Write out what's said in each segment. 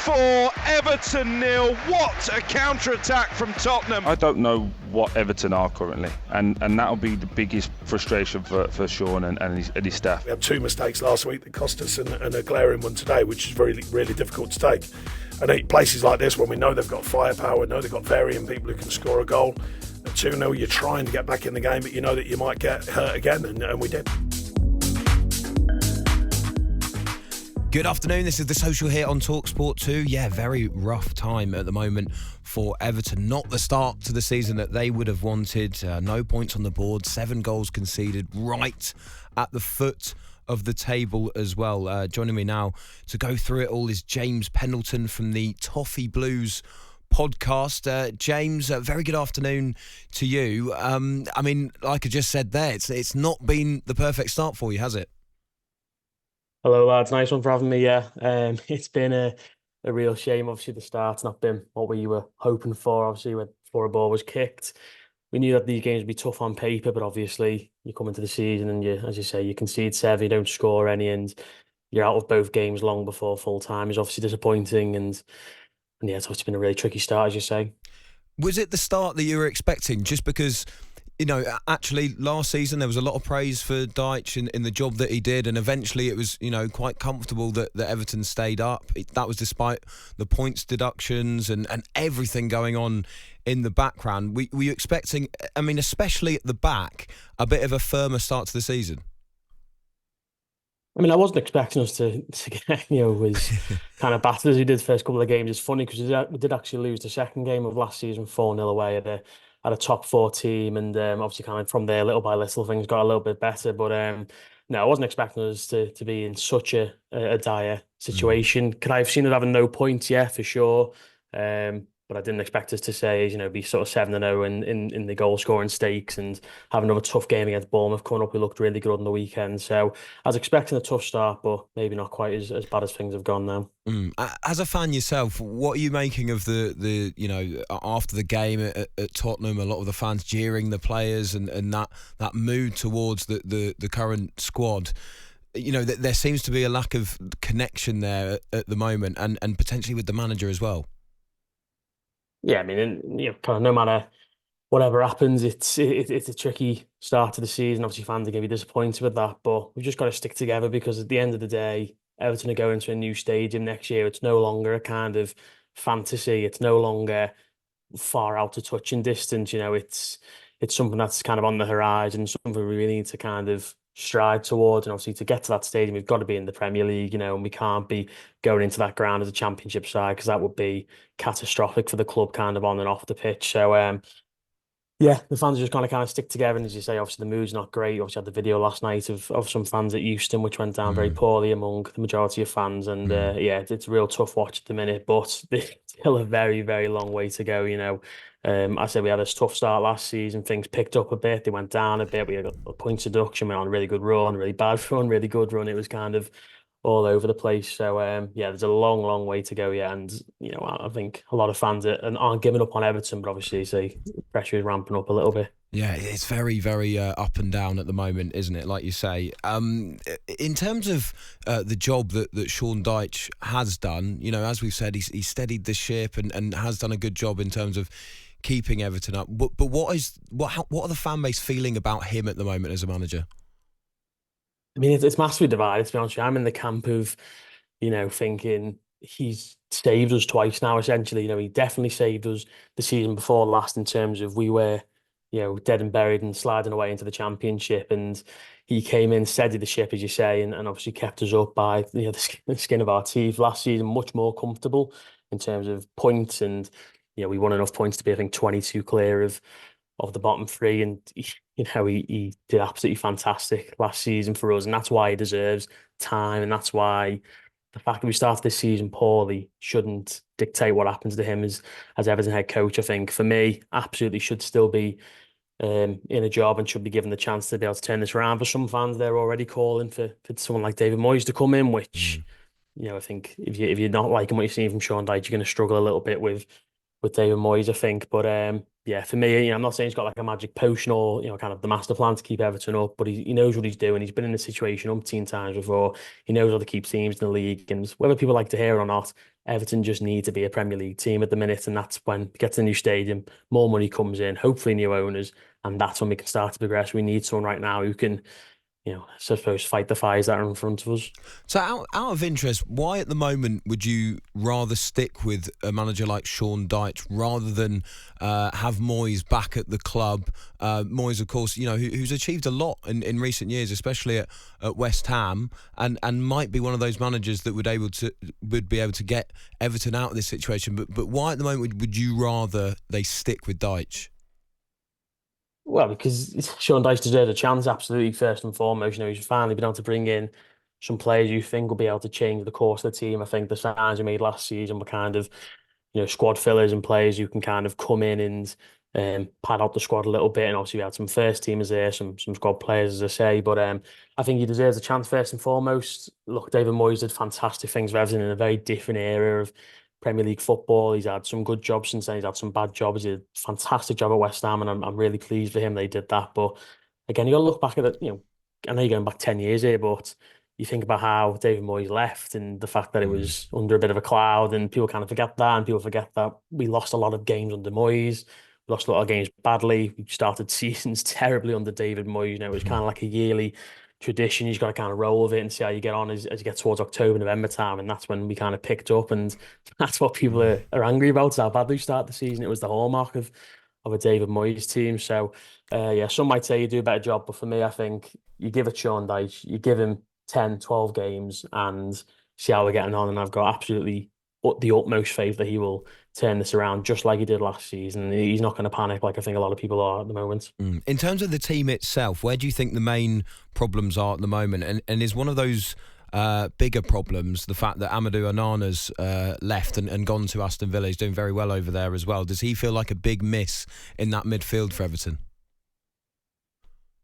4, Everton 0. What a counter-attack from Tottenham. I don't know what Everton are currently, and that'll be the biggest frustration for Sean and his staff. We had 2 mistakes last week that cost us and a glaring one today, which is really, really difficult to take. And at places like this, when we know they've got firepower, know they've got varying people who can score a goal, at 2-0 you're trying to get back in the game, but you know that you might get hurt again, and we did. Good afternoon, this is The Social here on TalkSport2. Yeah, very rough time at the moment for Everton. Not the start to the season that they would have wanted. No points on the board, 7 goals conceded right at the foot of the table as well. Joining me now to go through it all is James Pendleton from the Toffee Blues podcast. James, very good afternoon to you. I mean, like I just said there, it's not been the perfect start for you, has it? Hello lads, nice one for having me. It's been a real shame. Obviously the start's not been what we were hoping for. Obviously before a ball was kicked, we knew that these games would be tough on paper, but obviously you come into the season and you, as you say, you concede 7, you don't score any, and you're out of both games long before full time is obviously disappointing. And yeah, it's obviously been a really tricky start, as you say. Was it the start that you were expecting? Just because, you know, actually last season there was a lot of praise for Dyche in the job that he did, and eventually it was, you know, quite comfortable that Everton stayed up. That was despite the points deductions and everything going on in the background. Were you expecting, I mean, especially at the back, a bit of a firmer start to the season? I mean, I wasn't expecting us to get, you know, as kind of battered as we did the first couple of games. It's funny because we did actually lose the second game of last season 4-0 away at a top 4 team, and obviously kind of from there, little by little, things got a little bit better. But no, I wasn't expecting us to be in such a dire situation. Could I have seen it having no points? Yeah, for sure. But I didn't expect us to say, you know, be sort of 7-0 in the goal scoring stakes and have another tough game against Bournemouth coming up. We looked really good on the weekend. So I was expecting a tough start, but maybe not quite as bad as things have gone now. As a fan yourself, what are you making of the you know, after the game at Tottenham, a lot of the fans jeering the players and that mood towards the current squad? You know, there seems to be a lack of connection there at the moment, and potentially with the manager as well. Yeah, I mean, you know, kind of no matter whatever happens, it's a tricky start to the season. Obviously, fans are going to be disappointed with that, but we've just got to stick together, because at the end of the day, Everton are going to a new stadium next year. It's no longer a kind of fantasy. It's no longer far out of touching distance. You know, it's something that's kind of on the horizon, something we really need to kind of stride towards. And obviously, to get to that stadium, we've got to be in the Premier League, you know, and we can't be going into that ground as a Championship side, because that would be catastrophic for the club kind of on and off the pitch. So yeah, the fans are just going to kind of stick together, and as you say, obviously the mood's not great. Obviously, I had the video last night of some fans at Euston, which went down very poorly among the majority of fans, and yeah, it's a real tough watch at the minute, but there's still a very, very long way to go, you know. I said we had a tough start last season. Things picked up a bit. They went down a bit. We had a point deduction. Went on a really good run, really bad run, really good run. It was kind of all over the place. So yeah, there's a long, long way to go yet. And you know, I think a lot of fans aren't giving up on Everton, but obviously, say pressure is ramping up a little bit. Yeah, it's very, very up and down at the moment, isn't it? Like you say. In terms of the job that Sean Dyche has done, you know, as we've said, he's steadied the ship and has done a good job in terms of keeping Everton up. But what are the fan base feeling about him at the moment as a manager? I mean, it's massively divided, to be honest with you. I'm in the camp of, you know, thinking he's saved us twice now, essentially. You know, he definitely saved us the season before last, in terms of we were, you know, dead and buried and sliding away into the Championship, and he came in, steadied the ship, as you say, and obviously kept us up by, you know, the skin of our teeth. Last season, much more comfortable in terms of points, and you know, we won enough points to be, I think, 22 clear of the bottom 3, and you know, he did absolutely fantastic last season for us, and that's why he deserves time, and that's why the fact that we started this season poorly shouldn't dictate what happens to him as Everton head coach. I think for me, absolutely should still be in a job and should be given the chance to be able to turn this around. For some fans, they're already calling for someone like David Moyes to come in, which you know, I think if you're not liking what you're seeing from Sean Dyche, you're going to struggle a little bit with David Moyes, I think. But yeah, for me, you know, I'm not saying he's got like a magic potion or, you know, kind of the master plan to keep Everton up, but he knows what he's doing. He's been in this situation umpteen times before. He knows how to keep teams in the league, and whether people like to hear it or not, Everton just need to be a Premier League team at the minute, and that's when we get to the new stadium, more money comes in, hopefully new owners, and that's when we can start to progress. We need someone right now who can, I suppose, fight the fires that are in front of us. So, out of interest, why at the moment would you rather stick with a manager like Sean Dyche rather than have Moyes back at the club? Moyes, of course, who's achieved a lot in recent years, especially at West Ham, and might be one of those managers that would be able to get Everton out of this situation. But why at the moment would you rather they stick with Dyche? Well, because Sean Dyche deserves a chance, absolutely, first and foremost. He's finally been able to bring in some players you think will be able to change the course of the team. I think the signs we made last season were kind of, squad fillers and players who can kind of come in and pad out the squad a little bit. And obviously we had some first teamers there, some squad players, as I say. But I think he deserves a chance first and foremost. Look, David Moyes did fantastic things for Everton in a very different era of Premier League football. He's had some good jobs since then. He's had some bad jobs. He did a fantastic job at West Ham, and I'm really pleased for him they did that. But again, you got to look back at it. I know you're going back 10 years here, but you think about how David Moyes left and the fact that it was under a bit of a cloud, and people kind of forget that, and people forget that we lost a lot of games under Moyes. We lost a lot of games badly. We started seasons terribly under David Moyes. It was kind of like a yearly tradition. You just got to kind of roll with it and see how you get on as you get towards October, November time. And that's when we kind of picked up. And that's what people are angry about, is how badly we started the season. It was the hallmark of a David Moyes team. So, some might say you do a better job. But for me, I think you give it Sean Dyche, you give him 10, 12 games and see how we're getting on. And I've got absolutely the utmost faith that he will turn this around just like he did last season. He's not going to panic like I think a lot of people are at the moment. In terms of the team itself, where do you think the main problems are at the moment? And is one of those bigger problems the fact that Amadou Onana's left and gone to Aston Villa? He's doing very well over there as well. Does he feel like a big miss in that midfield for Everton?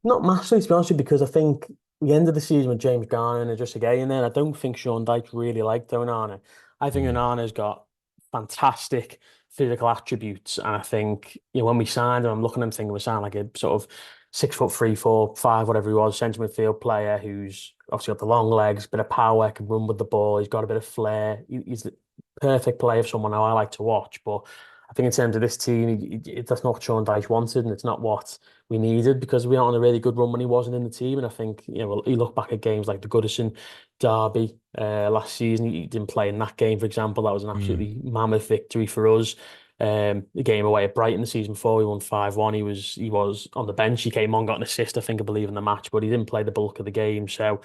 Not massively, to be honest with you, because I think the end of the season with James Garner and just again, then I don't think Sean Dyche really liked Onana. I think Onana's got fantastic physical attributes, and I think when we signed him, I'm looking at him thinking we signed like a sort of 6'3", 4, 5, whatever he was, centre midfield player who's obviously got the long legs, bit of power, can run with the ball. He's got a bit of flair. He's the perfect player for someone who I like to watch. But I think in terms of this team, that's not what Sean Dyche wanted, and it's not what we needed, because we were on a really good run when he wasn't in the team. And I think, you look back at games like the Goodison derby last season, he didn't play in that game, for example. That was an absolutely mammoth victory for us. The game away at Brighton the season before, we won 5-1. He was on the bench. He came on, got an assist, I think, I believe, in the match, but he didn't play the bulk of the game. So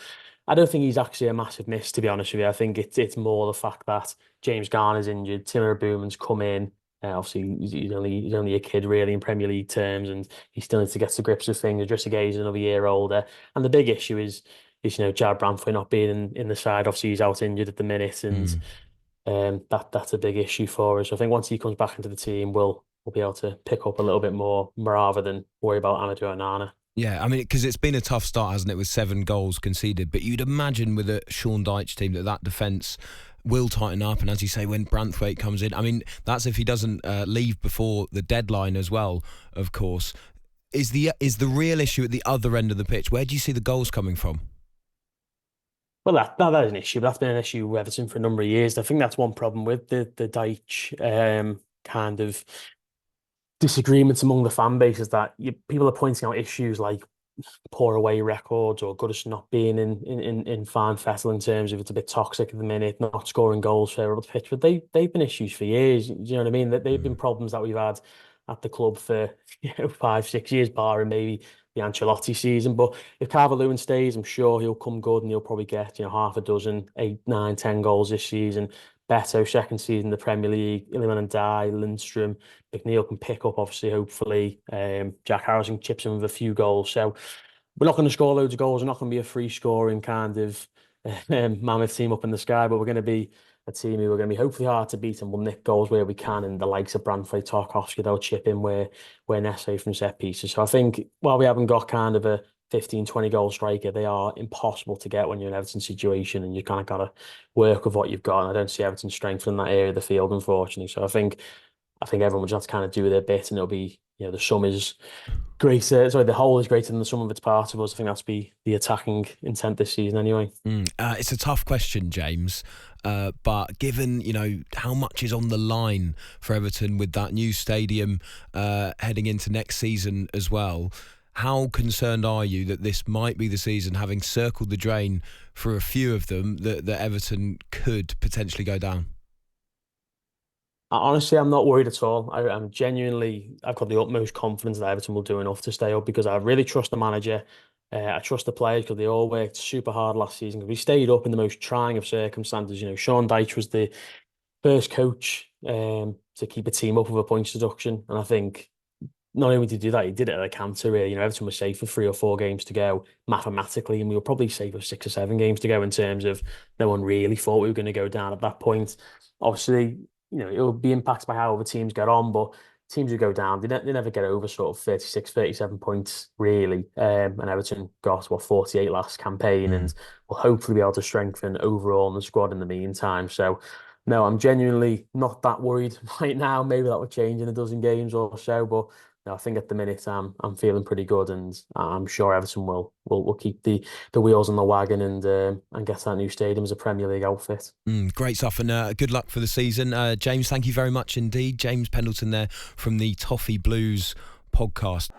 I don't think he's actually a massive miss, to be honest with you. I think it's more the fact that James Garner's injured, Timur Booman's come in. Obviously, he's only a kid, really, in Premier League terms, and he still needs to get to grips with things. Just again, he's another year older. And the big issue is Jared Brantford not being in the side. Obviously, he's out injured at the minute, and that's a big issue for us. So I think once he comes back into the team, we'll be able to pick up a little bit more rather than worry about Amadou Onana. Yeah, I mean, because it's been a tough start, hasn't it, with 7 goals conceded. But you'd imagine with a Sean Dyche team that defence will tighten up. And as you say, when Branthwaite comes in, I mean, that's if he doesn't leave before the deadline as well, of course. Is the real issue at the other end of the pitch? Where do you see the goals coming from? Well, that is an issue. That's been an issue with Everton for a number of years. I think that's one problem with the Dyche kind of disagreements among the fan base, is that people are pointing out issues like poor away records or Goodison not being in fine fettle in terms of it's a bit toxic at the minute, not scoring goals favourable to pitch. But they've been issues for years. Do you know what I mean? That they've been problems that we've had at the club for 5, 6 years, barring maybe the Ancelotti season. But if Calvert-Lewin stays, I'm sure he'll come good and he'll probably get half a dozen, 8, 9, 10 goals this season. Beto, second season in the Premier League, Iliman and Dye, Lindstrom, McNeil can pick up, obviously, hopefully. Jack Harrison chips in with a few goals. So we're not going to score loads of goals. We're not going to be a free scoring kind of mammoth team up in the sky, but we're going to be a team who are going to be hopefully hard to beat, and we'll nick goals where we can, and the likes of Brantford, Tarkowski, they'll chip in where necessary from set pieces. So I think while we haven't got kind of a 15, 20 goal striker, they are impossible to get when you're in Everton situation, and you kind of got to work with what you've got. And I don't see Everton strength in that area of the field, unfortunately. So I think I think everyone will just have to kind of do their bit, and it'll be, the sum is greater. Sorry, the whole is greater than the sum of its parts. I think that's be the attacking intent this season, anyway. It's a tough question, James. But given how much is on the line for Everton with that new stadium heading into next season as well, how concerned are you that this might be the season, having circled the drain for a few of them, that Everton could potentially go down? Honestly, I'm not worried at all. I'm genuinely, I've got the utmost confidence that Everton will do enough to stay up, because I really trust the manager. I trust the players, because they all worked super hard last season. Because we stayed up in the most trying of circumstances. Sean Dyche was the first coach to keep a team up with a points deduction, and I think not only did he do that, he did it at a canter. Really, Everton was safe for 3 or 4 games to go mathematically, and we were probably safe for 6 or 7 games to go in terms of no one really thought we were going to go down at that point. Obviously, it will be impacted by how other teams get on, but teams who go down, they never get over sort of 36, 37 points, really. And Everton got, 48 last campaign, and will hopefully be able to strengthen overall in the squad in the meantime. So, no, I'm genuinely not that worried right now. Maybe that will change in a dozen games or so, but no, I think at the minute I'm feeling pretty good, and I'm sure Everton will keep the wheels on the wagon and get that new stadium as a Premier League outfit. Great stuff, and good luck for the season. James, thank you very much indeed. James Pendleton there from the Toffee Blues podcast.